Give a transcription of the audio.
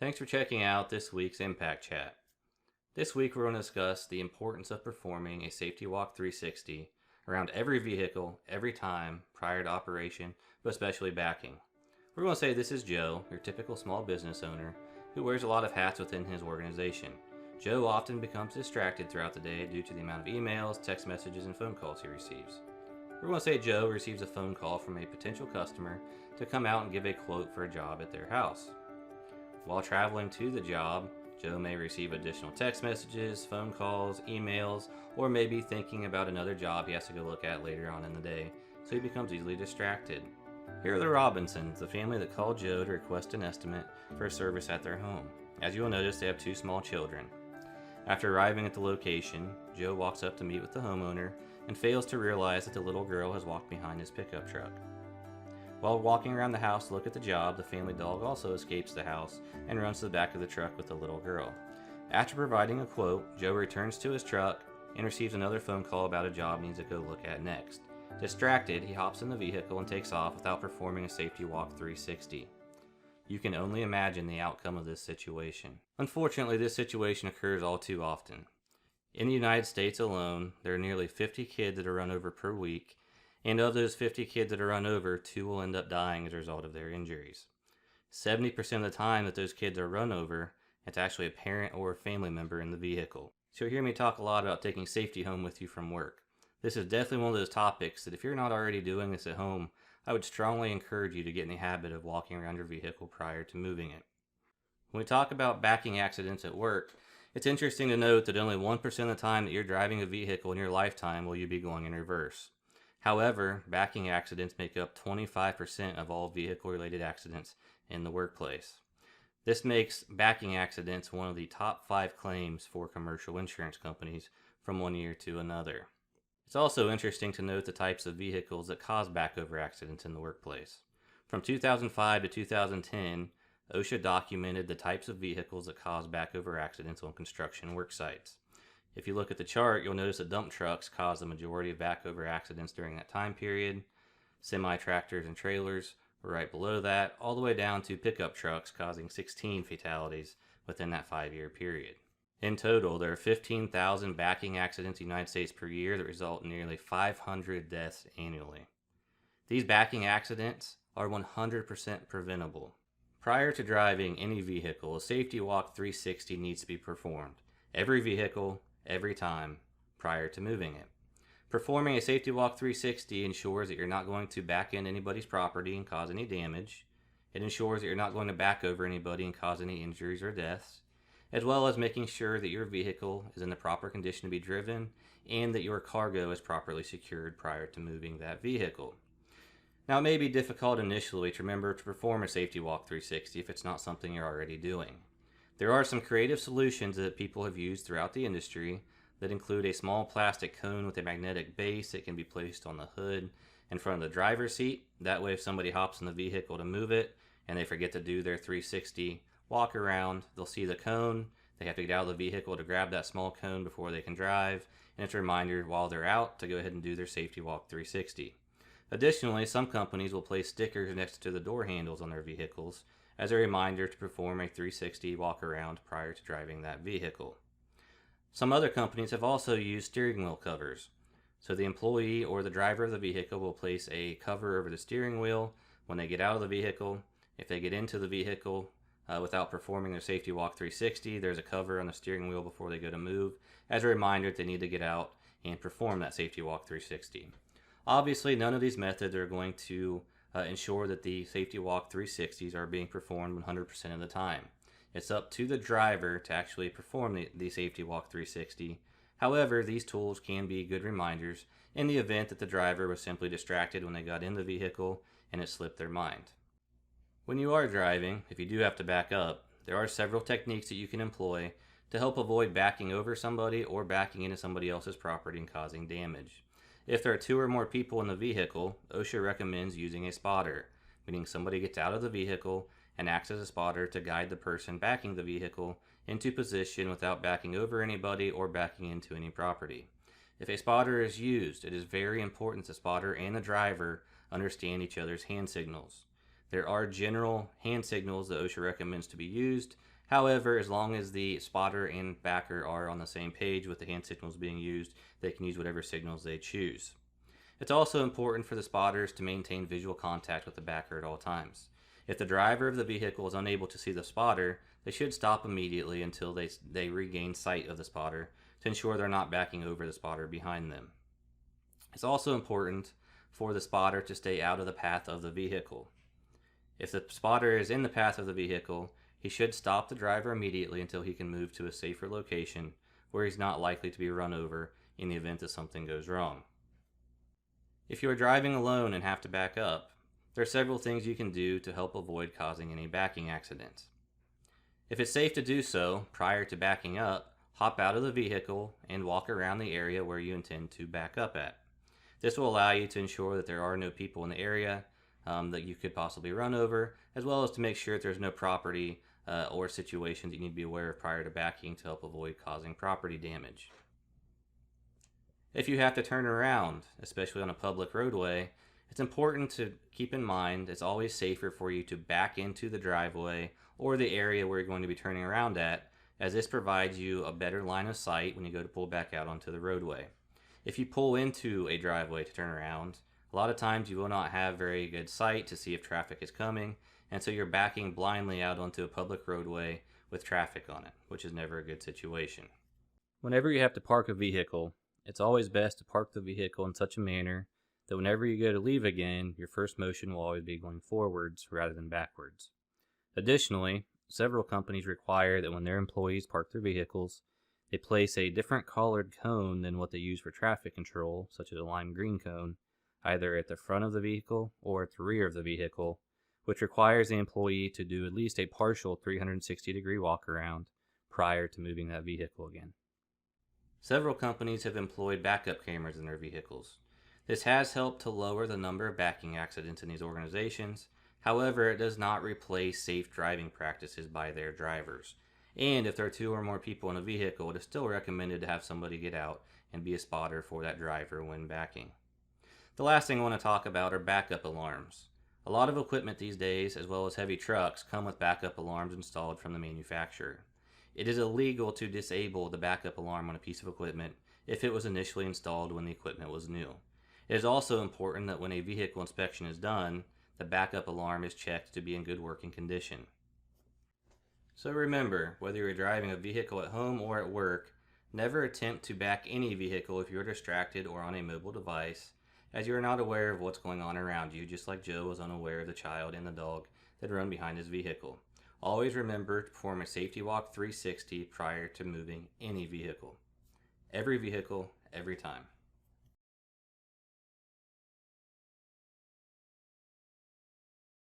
Thanks for checking out this week's Impact Chat. This week we're going to discuss the importance of performing a Safety Walk 360 around every vehicle, every time, prior to operation, but especially backing. We're going to say this is Joe, your typical small business owner, who wears a lot of hats within his organization. Joe often becomes distracted throughout the day due to the amount of emails, text messages, and phone calls he receives. We're going to say Joe receives a phone call from a potential customer to come out and give a quote for a job at their house. While traveling to the job, Joe may receive additional text messages, phone calls, emails, or maybe thinking about another job he has to go look at later on in the day, so he becomes easily distracted. Here are the Robinsons, the family that called Joe to request an estimate for a service at their home. As you will notice, they have two small children. After arriving at the location, Joe walks up to meet with the homeowner and fails to realize that the little girl has walked behind his pickup truck. While walking around the house to look at the job, the family dog also escapes the house and runs to the back of the truck with the little girl. After providing a quote, Joe returns to his truck and receives another phone call about a job he needs to go look at next. Distracted, he hops in the vehicle and takes off without performing a Safety Walk 360. You can only imagine the outcome of this situation. Unfortunately, this situation occurs all too often. In the United States alone, there are nearly 50 kids that are run over per week, and of those 50 kids that are run over, 2 will end up dying as a result of their injuries. 70% of the time that those kids are run over, it's actually a parent or a family member in the vehicle. So you'll hear me talk a lot about taking safety home with you from work. This is definitely one of those topics that if you're not already doing this at home, I would strongly encourage you to get in the habit of walking around your vehicle prior to moving it. When we talk about backing accidents at work, it's interesting to note that only 1% of the time that you're driving a vehicle in your lifetime will you be going in reverse. However, backing accidents make up 25% of all vehicle-related accidents in the workplace. This makes backing accidents one of the top 5 claims for commercial insurance companies from one year to another. It's also interesting to note the types of vehicles that cause backover accidents in the workplace. From 2005 to 2010, OSHA documented the types of vehicles that cause backover accidents on construction work sites. If you look at the chart, you'll notice that dump trucks cause the majority of backover accidents during that time period. Semi-tractors and trailers were right below that, all the way down to pickup trucks causing 16 fatalities within that 5-year period. In total, there are 15,000 backing accidents in the United States per year that result in nearly 500 deaths annually. These backing accidents are 100% preventable. Prior to driving any vehicle, a Safety Walk 360 needs to be performed. Every vehicle, every time, prior to moving it. Performing a Safety Walk 360 ensures that you're not going to back into anybody's property and cause any damage. It ensures that you're not going to back over anybody and cause any injuries or deaths, as well as making sure that your vehicle is in the proper condition to be driven and that your cargo is properly secured prior to moving that vehicle. Now, it may be difficult initially to remember to perform a Safety Walk 360 if it's not something you're already doing. There are some creative solutions that people have used throughout the industry that include a small plastic cone with a magnetic base that can be placed on the hood in front of the driver's seat. That way, if somebody hops in the vehicle to move it and they forget to do their 360 walk around, they'll see the cone. They have to get out of the vehicle to grab that small cone before they can drive, and it's a reminder while they're out to go ahead and do their Safety Walk 360. Additionally, some companies will place stickers next to the door handles on their vehicles as a reminder to perform a 360 walk around prior to driving that vehicle. Some other companies have also used steering wheel covers. So the employee or the driver of the vehicle will place a cover over the steering wheel when they get out of the vehicle. If they get into the vehicle without performing their Safety Walk 360, there's a cover on the steering wheel before they go to move as a reminder that they need to get out and perform that Safety Walk 360. Obviously, none of these methods are going to ensure that the Safety Walk 360s are being performed 100% of the time. It's up to the driver to actually perform the Safety Walk 360. However, these tools can be good reminders in the event that the driver was simply distracted when they got in the vehicle and it slipped their mind. When you are driving, if you do have to back up, there are several techniques that you can employ to help avoid backing over somebody or backing into somebody else's property and causing damage. If there are 2 or more people in the vehicle, OSHA recommends using a spotter, meaning somebody gets out of the vehicle and acts as a spotter to guide the person backing the vehicle into position without backing over anybody or backing into any property. If a spotter is used, it is very important the spotter and the driver understand each other's hand signals. There are general hand signals that OSHA recommends to be used. However, as long as the spotter and backer are on the same page with the hand signals being used, they can use whatever signals they choose. It's also important for the spotters to maintain visual contact with the backer at all times. If the driver of the vehicle is unable to see the spotter, they should stop immediately until they regain sight of the spotter to ensure they're not backing over the spotter behind them. It's also important for the spotter to stay out of the path of the vehicle. If the spotter is in the path of the vehicle, he should stop the driver immediately until he can move to a safer location where he's not likely to be run over in the event that something goes wrong. If you are driving alone and have to back up, there are several things you can do to help avoid causing any backing accidents. If it's safe to do so, prior to backing up, hop out of the vehicle and walk around the area where you intend to back up at. This will allow you to ensure that there are no people in the area that you could possibly run over, as well as to make sure that there's no property or situations you need to be aware of prior to backing to help avoid causing property damage. If you have to turn around, especially on a public roadway, it's important to keep in mind it's always safer for you to back into the driveway or the area where you're going to be turning around at, as this provides you a better line of sight when you go to pull back out onto the roadway. If you pull into a driveway to turn around, a lot of times you will not have very good sight to see if traffic is coming, and so you're backing blindly out onto a public roadway with traffic on it, which is never a good situation. Whenever you have to park a vehicle, it's always best to park the vehicle in such a manner that whenever you go to leave again, your first motion will always be going forwards rather than backwards. Additionally, several companies require that when their employees park their vehicles, they place a different colored cone than what they use for traffic control, such as a lime green cone, either at the front of the vehicle or at the rear of the vehicle, which requires the employee to do at least a partial 360-degree walk around prior to moving that vehicle again. Several companies have employed backup cameras in their vehicles. This has helped to lower the number of backing accidents in these organizations. However, it does not replace safe driving practices by their drivers. And if there are 2 or more people in a vehicle, it is still recommended to have somebody get out and be a spotter for that driver when backing. The last thing I want to talk about are backup alarms. A lot of equipment these days, as well as heavy trucks, come with backup alarms installed from the manufacturer. It is illegal to disable the backup alarm on a piece of equipment if it was initially installed when the equipment was new. It is also important that when a vehicle inspection is done, the backup alarm is checked to be in good working condition. So remember, whether you're driving a vehicle at home or at work, never attempt to back any vehicle if you're distracted or on a mobile device, as you are not aware of what's going on around you, just like Joe was unaware of the child and the dog that run behind his vehicle. Always remember to perform a safety walk 360 prior to moving any vehicle. Every vehicle, every time.